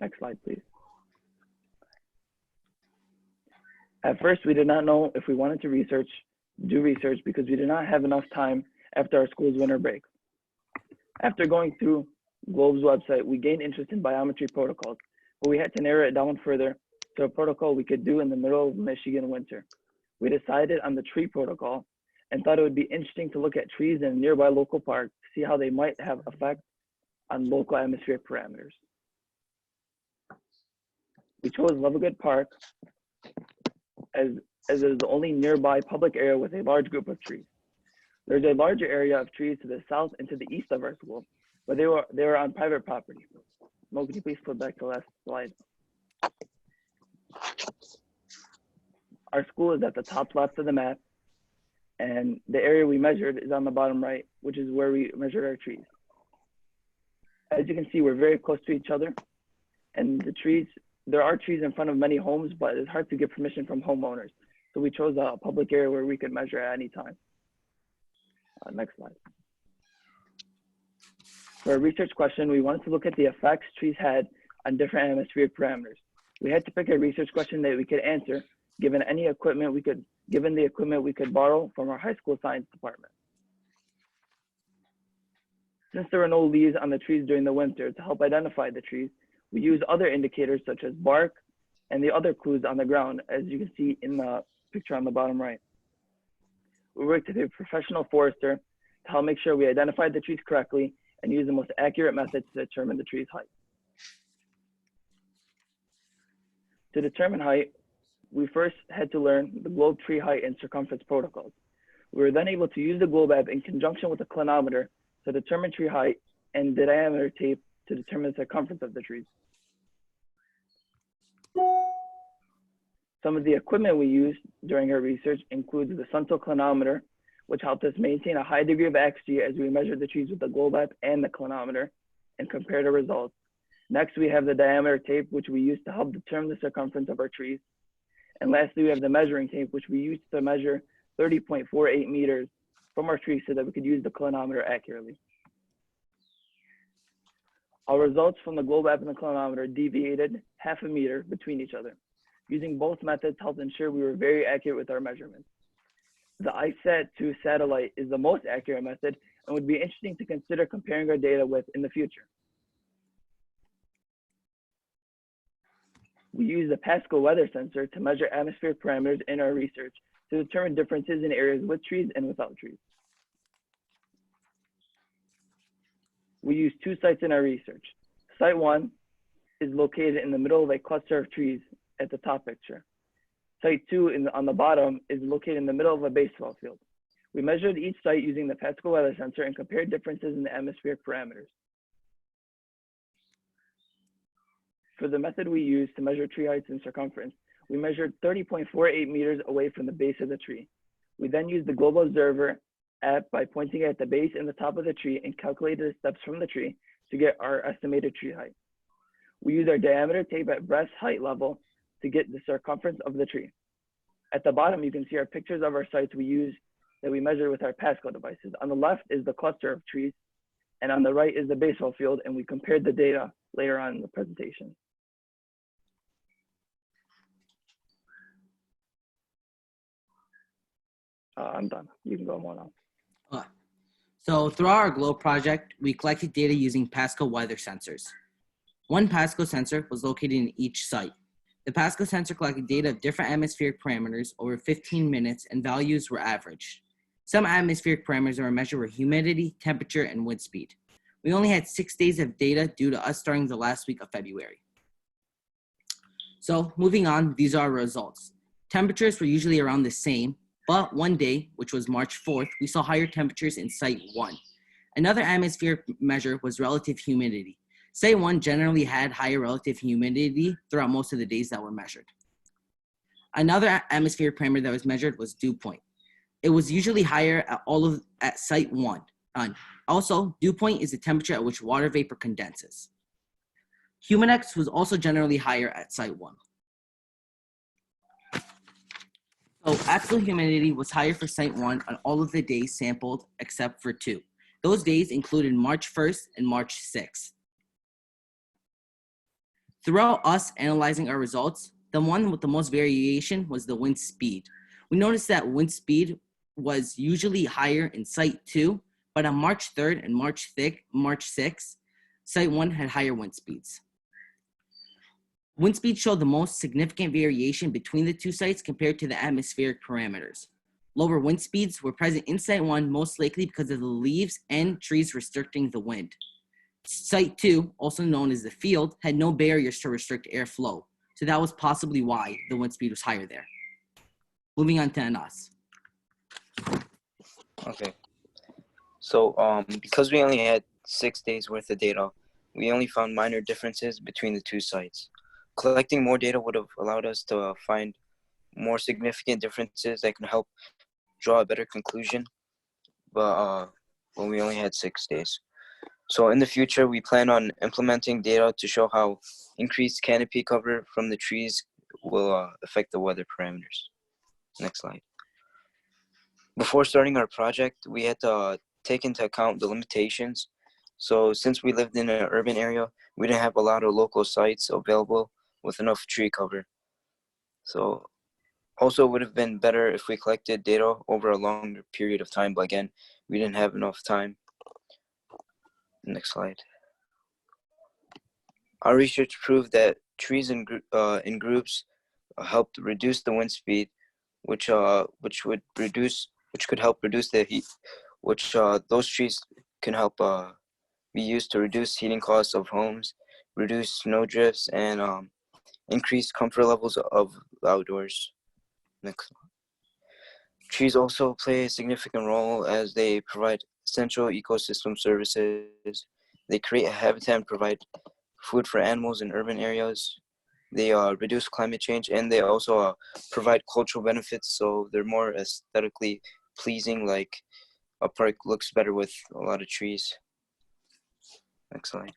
Next slide, please. At first, we did not know if we wanted to do research because we did not have enough time after our school's winter break. After going through Globe's website, we gained interest in biometry protocols, but we had to narrow it down further to a protocol we could do in the middle of Michigan winter. We decided on the tree protocol and thought it would be interesting to look at trees in a nearby local park to see how they might have effect on local atmospheric parameters. We chose Lovegood Park as it is the only nearby public area with a large group of trees. There's a larger area of trees to the south and to the east of our school, but they were on private property. Mo, can you please flip back to the last slide? Our school is at the top left of the map, And the area we measured is on the bottom right, which is where we measured our trees. As you can see, we're very close to each other. And the trees, there are trees in front of many homes, but it's hard to get permission from homeowners. So we chose a public area where we could measure at any time. Next slide. For our research question, we wanted to look at the effects trees had on different atmospheric parameters. We had to pick a research question that we could answer given the equipment we could borrow from our high school science department. Since there were no leaves on the trees during the winter to help identify the trees, we used other indicators such as bark and the other clues on the ground, as you can see in the picture on the bottom right. We worked with a professional forester to help make sure we identified the trees correctly and use the most accurate methods to determine the tree's height. To determine height, we first had to learn the globe tree height and circumference protocols. We were then able to use the globe app in conjunction with the clinometer to determine tree height and the diameter tape to determine the circumference of the trees. Some of the equipment we used during our research includes the Sunto clinometer, which helped us maintain a high degree of accuracy as we measured the trees with the globe app and the clinometer and compared the results. Next, we have the diameter tape, which we use to help determine the circumference of our trees. And lastly, we have the measuring tape, which we used to measure 30.48 meters from our trees so that we could use the clinometer accurately. Our results from the globe app and the clinometer deviated 0.5 meter between each other. Using both methods helped ensure we were very accurate with our measurements. The ISAT-2 satellite is the most accurate method and would be interesting to consider comparing our data with in the future. We use the Pascal weather sensor to measure atmospheric parameters in our research to determine differences in areas with trees and without trees. We use 2 sites in our research. Site 1 is located in the middle of a cluster of trees at the top picture. Site 2 on the bottom is located in the middle of a baseball field. We measured each site using the Pascal weather sensor and compared differences in the atmospheric parameters. For the method we used to measure tree heights and circumference, we measured 30.48 meters away from the base of the tree. We then used the Global Observer app by pointing at the base and the top of the tree and calculated the steps from the tree to get our estimated tree height. We used our diameter tape at breast height level to get the circumference of the tree. At the bottom, you can see our pictures of our sites that we measured with our Pascal devices. On the left is the cluster of trees, and on the right is the baseball field, and we compared the data later on in the presentation. I'm done. You can go on now. So throughout our GLOBE project, we collected data using Pascal weather sensors. One Pascal sensor was located in each site. The Pascal sensor collected data of different atmospheric parameters over 15 minutes, and values were averaged. Some atmospheric parameters that were measured were humidity, temperature, and wind speed. We only had 6 days of data due to us starting the last week of February. So moving on, these are our results. Temperatures were usually around the same, but one day, which was March 4th, we saw higher temperatures in Site 1. Another atmospheric measure was relative humidity. Site 1 generally had higher relative humidity throughout most of the days that were measured. Another atmospheric parameter that was measured was dew point. It was usually higher at Site 1. Also, dew point is the temperature at which water vapor condenses. Humidex was also generally higher at Site 1. So absolute humidity was higher for Site 1 on all of the days sampled except for 2. Those days included March 1st and March 6th. Throughout us analyzing our results, the one with the most variation was the wind speed. We noticed that wind speed was usually higher in Site 2, but on March 3rd and March 6th, Site 1 had higher wind speeds. Wind speed showed the most significant variation between the 2 sites compared to the atmospheric parameters. Lower wind speeds were present in Site 1 most likely because of the leaves and trees restricting the wind. Site 2, also known as the field, had no barriers to restrict airflow, so that was possibly why the wind speed was higher there. Moving on to Anas. Okay. So because we only had 6 days worth of data, we only found minor differences between the 2 sites. Collecting more data would have allowed us to find more significant differences that can help draw a better conclusion, but well, we only had 6 days. So in the future, we plan on implementing data to show how increased canopy cover from the trees will affect the weather parameters. Next slide. Before starting our project, we had to take into account the limitations. So since we lived in an urban area, we didn't have a lot of local sites available with enough tree cover. So also it would have been better if we collected data over a longer period of time, but again, we didn't have enough time. Next slide. Our research proved that trees in groups helped reduce the wind speed, which could help reduce the heat, which those trees can help be used to reduce heating costs of homes, reduce snow drifts, and increase comfort levels of the outdoors. Next. Trees also play a significant role as they provide essential ecosystem services. They create a habitat and provide food for animals in urban areas. They reduce climate change, and they also provide cultural benefits, so they're more aesthetically pleasing, like a park looks better with a lot of trees. Next slide.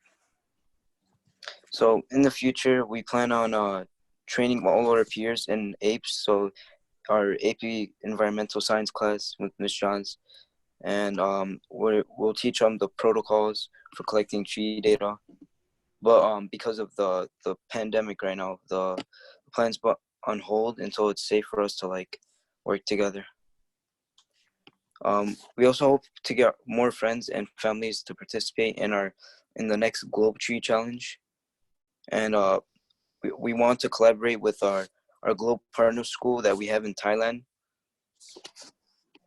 So in the future, we plan on training all our peers in APES, so our AP environmental science class with Ms. Johns, and we'll teach them the protocols for collecting tree data. But because of the pandemic right now, the plan's put on hold until it's safe for us to like work together. We also hope to get more friends and families to participate in the next Globe Tree Challenge, and we want to collaborate with our Globe partner school that we have in Thailand.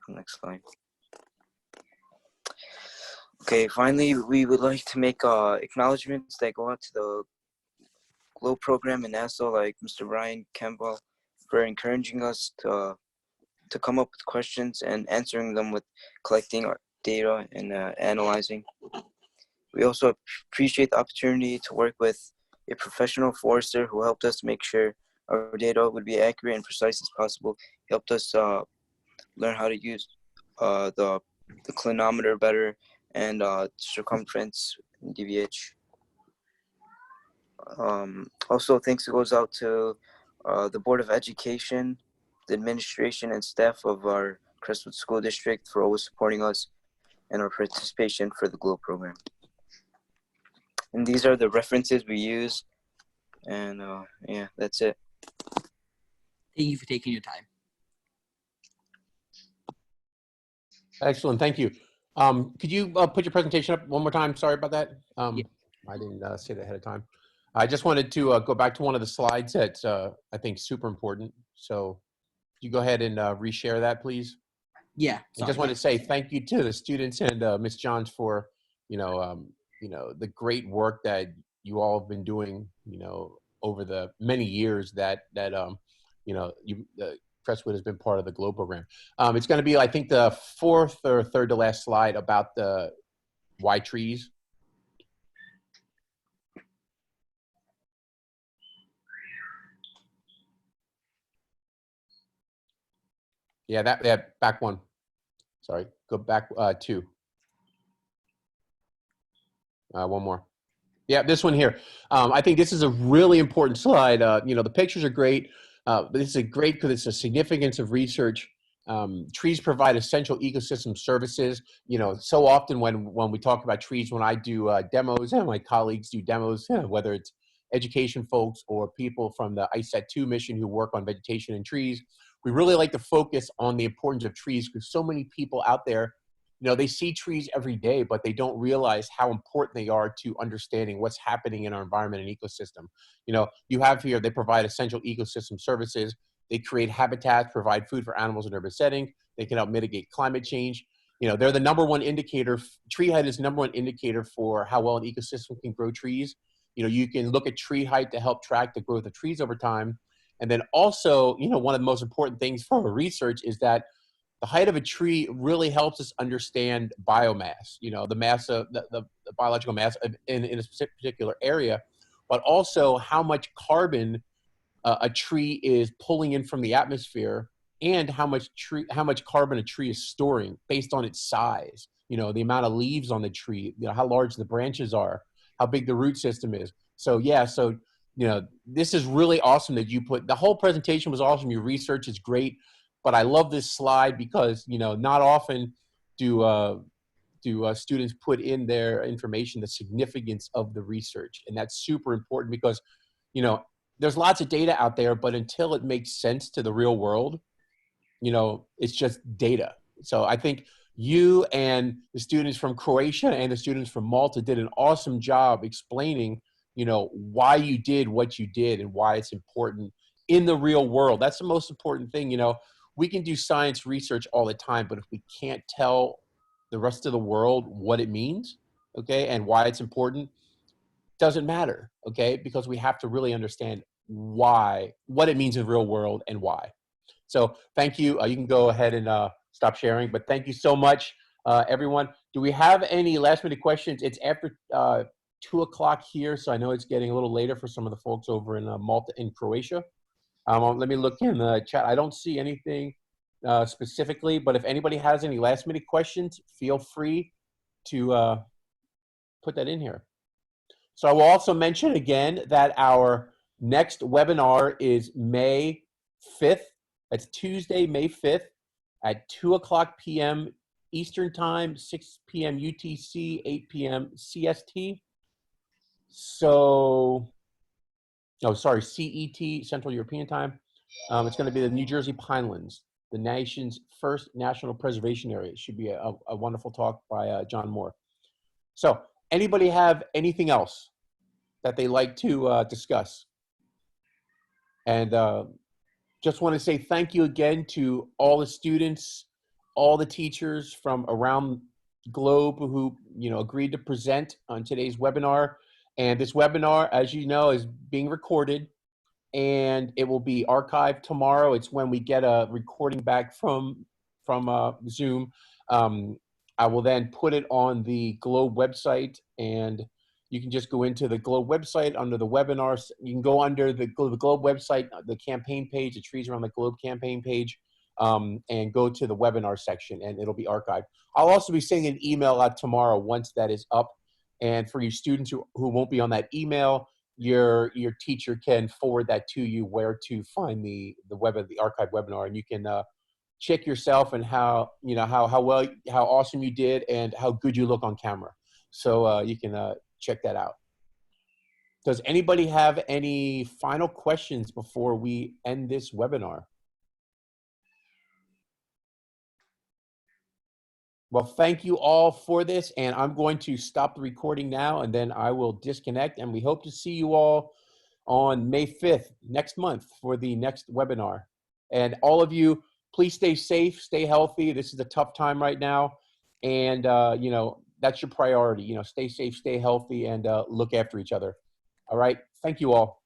Next slide. Okay, finally, we would like to make acknowledgements that go out to the Globe program in NASA, like Mr. Brian Campbell, for encouraging us to come up with questions and answering them with collecting our data and analyzing. We also appreciate the opportunity to work with a professional forester who helped us make sure our data would be accurate and precise as possible. He helped us learn how to use the clinometer better and circumference and DVH. Also, thanks goes out to the Board of Education, the administration and staff of our Crestwood School District for always supporting us and our participation for the Globe program. And these are the references we use, and yeah, that's it. Thank you for taking your time. Excellent, thank you. Could you put your presentation up one more time? Sorry about that. Yeah. I didn't say that ahead of time. I just wanted to go back to one of the slides that's I think super important. So you go ahead and reshare that, please. Yeah. I just want to say thank you to the students and Ms. Johns for the great work that you all have been doing over the many years that Crestwood has been part of the Globe program. It's going to be, I think, the fourth or third to last slide about the why trees. Yeah, back one. Sorry, go back two. One more. Yeah, this one here. I think this is a really important slide. The pictures are great, but this is great because it's a significance of research. Trees provide essential ecosystem services. So often when we talk about trees, when I do demos and my colleagues do demos, whether it's education folks or people from the ISET-2 mission who work on vegetation and trees, we really like to focus on the importance of trees because so many people out there, they see trees every day, but they don't realize how important they are to understanding what's happening in our environment and ecosystem. You have here, they provide essential ecosystem services. They create habitats, provide food for animals in urban setting. They can help mitigate climate change. They're the number one indicator. Tree height is the number one indicator for how well an ecosystem can grow trees. You can look at tree height to help track the growth of trees over time. And then also, one of the most important things for our research is that the height of a tree really helps us understand biomass, the mass of the biological mass in a particular area, but also how much carbon a tree is pulling in from the atmosphere and how much carbon a tree is storing based on its size. You know, the amount of leaves on the tree, you know, how large the branches are, how big the root system is. So yeah, so you know, this is really awesome that you put, the whole presentation was awesome. Your research is great, but I love this slide because, you know, not often do students put in their information the significance of the research, and that's super important because, you know, there's lots of data out there, but until it makes sense to the real world, you know, it's just data. So I think you and the students from Croatia and the students from Malta did an awesome job explaining, you know, why you did what you did and why it's important in the real world. That's the most important thing. You know, we can do science research all the time, but if we can't tell the rest of the world what it means, okay, and why it's important, doesn't matter, okay, because we have to really understand why, what it means in the real world and why. So thank you. You can go ahead and stop sharing, but thank you so much, everyone. Do we have any last minute questions? It's after 2 o'clock here, so I know it's getting a little later for some of the folks over in Malta and Croatia. Let me look in the chat. I don't see anything specifically, but if anybody has any last minute questions, feel free to put that in here. So I will also mention again that our next webinar is May 5th. That's Tuesday, May 5th at 2 o'clock p.m. Eastern Time, 6 p.m. UTC, 8 p.m. CST. So, oh, sorry, CET, Central European Time. It's going to be the New Jersey Pinelands, the nation's first national preservation area. It should be a wonderful talk by John Moore. So, anybody have anything else that they like to discuss? And just want to say thank you again to all the students, all the teachers from around the globe who, you know, agreed to present on today's webinar. And this webinar, as you know, is being recorded and it will be archived tomorrow. It's when we get a recording back from Zoom. I will then put it on the Globe website, and you can just go into the Globe website under the webinars. You can go under the Globe website, the campaign page, the Trees Around the Globe campaign page, and go to the webinar section, and it'll be archived. I'll also be sending an email out tomorrow once that is up. And for you students who won't be on that email, your teacher can forward that to you where to find the archived webinar, and you can check yourself and how awesome you did and how good you look on camera. So you can check that out. Does anybody have any final questions before we end this webinar? Well, thank you all for this, and I'm going to stop the recording now, and then I will disconnect, and we hope to see you all on May 5th, next month, for the next webinar. And all of you, please stay safe, stay healthy. This is a tough time right now, and you know, that's your priority. You know, stay safe, stay healthy, and look after each other. All right, thank you all.